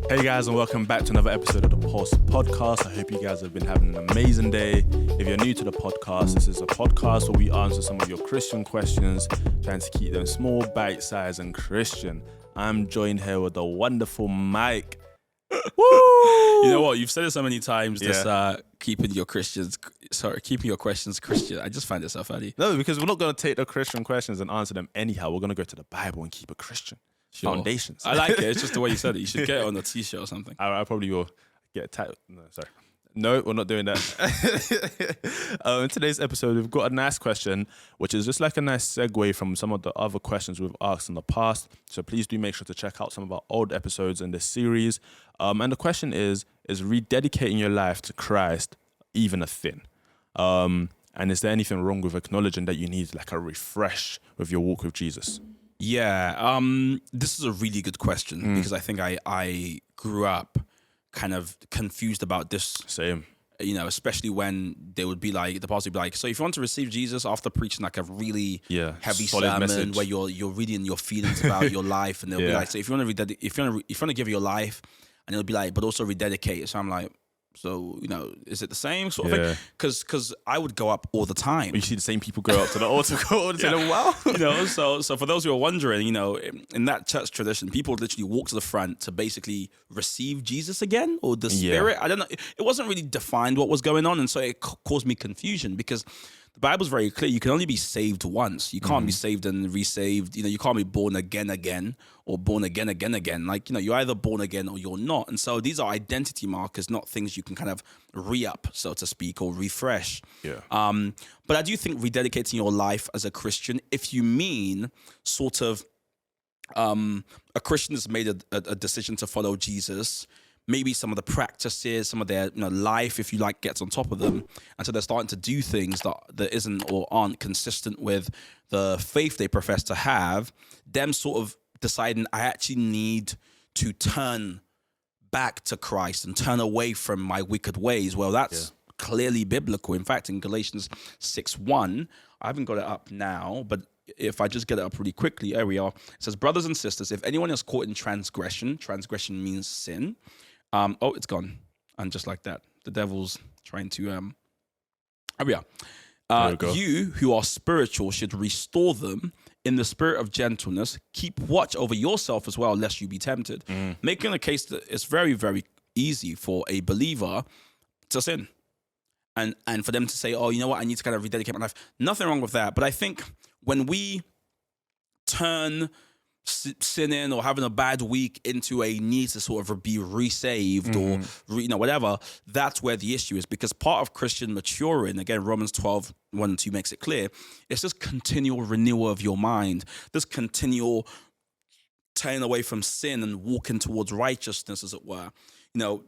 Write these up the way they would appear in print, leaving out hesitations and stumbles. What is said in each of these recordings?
Hey guys, and welcome back to another episode of the Pulse Podcast. I hope you guys have been having an amazing day. If you're new to the podcast, this is a podcast where we answer some of your Christian questions, trying to keep them small, bite-sized, and Christian. I'm joined here with the wonderful Mike. Woo! You know what? You've said it so many times. Keeping your questions Christian. I just find it so funny. No, because we're not going to take the Christian questions and answer them anyhow. We're going to go to the Bible and keep it Christian. Sure. Foundations. I like it. It's just the way you said it. You should get it on a t-shirt or something. I probably will get a title. No, sorry. No, we're not doing that. In today's episode, we've got a nice question, which is just like a nice segue from some of the other questions we've asked in the past. So please do make sure to check out some of our old episodes in this series. And the question is rededicating your life to Christ even a sin? And is there anything wrong with acknowledging that you need like a refresh with your walk with Jesus? Yeah, this is a really good question because I think I grew up kind of confused about this. Same. You know, especially when they would be like, the pastor would be like, so if you want to receive Jesus after preaching like a really heavy sermon message, where you're reading your feelings about your life, and they'll be like, so if you want to give your life, and it'll be like, but also rededicate. So I'm like, so, you know, is it the same sort of thing? Because I would go up all the time. You see the same people go up to the altar all the time. Wow. You know, so for those who are wondering, you know, in that church tradition, people would literally walk to the front to basically receive Jesus again, or the Spirit. I don't know. It wasn't really defined what was going on, and so it caused me confusion because the Bible's very clear. You can only be saved once. You can't be saved and resaved. You know, you can't be born again, or born again. Like, you know, you're either born again or you're not. And so these are identity markers, not things you can kind of re-up, so to speak, or refresh. Yeah. But I do think rededicating your life as a Christian, if you mean sort of a Christian has made a decision to follow Jesus, maybe some of the practices, some of their life, if you like, gets on top of them. And so they're starting to do things that isn't or aren't consistent with the faith they profess to have, them sort of deciding, I actually need to turn back to Christ and turn away from my wicked ways. Well, that's clearly biblical. In fact, in Galatians 6:1, I haven't got it up now, but if I just get it up really quickly, there we are. It says, brothers and sisters, if anyone is caught in transgression means sin. It's gone. And just like that, the devil's trying to, here we are. You who are spiritual should restore them in the spirit of gentleness. Keep watch over yourself as well, lest you be tempted. Making a case that it's very, very easy for a believer to sin. And for them to say, oh, you know what, I need to kind of rededicate my life. Nothing wrong with that. But I think when we turn sinning or having a bad week into a need to sort of be resaved or whatever, that's where the issue is, because part of Christian maturing, again, Romans 12:1-2 makes it clear, it's this continual renewal of your mind, this continual turning away from sin and walking towards righteousness, as it were. You know,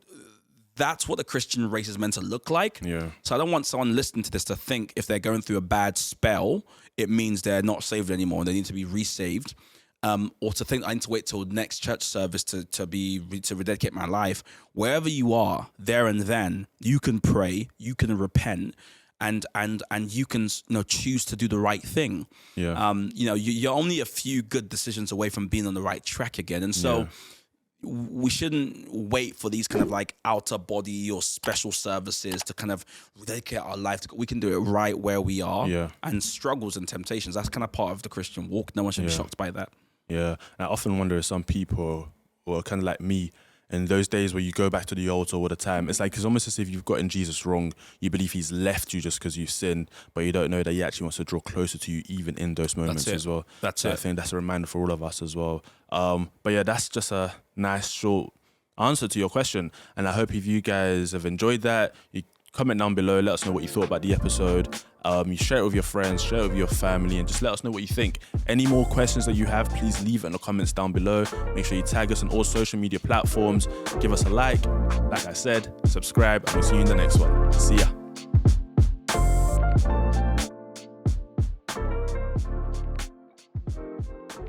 that's what the Christian race is meant to look like. So I don't want someone listening to this to think if they're going through a bad spell, it means they're not saved anymore and they need to be resaved. Or to think I need to wait till next church service to rededicate my life. Wherever you are, there and then, you can pray, you can repent, and you can choose to do the right thing. You're only a few good decisions away from being on the right track again, and so we shouldn't wait for these kind of like outer body or special services to kind of rededicate our life. We can do it right where we are, and struggles and temptations. That's kind of part of the Christian walk. No one should be shocked by that. Yeah, and I often wonder if some people, or kind of like me, in those days where you go back to the altar all the time, it's almost as if you've gotten Jesus wrong. You believe he's left you just because you've sinned, but you don't know that he actually wants to draw closer to you even in those moments as well. I think that's a reminder for all of us as well. But yeah, that's just a nice short answer to your question. And I hope if you guys have enjoyed that, you comment down below, let us know what you thought about the episode. You share it with your friends, share it with your family, and just let us know what you think. Any more questions that you have, please leave it in the comments down below. Make sure you tag us on all social media platforms. Give us a like I said, subscribe, and we'll see you in the next one. See ya.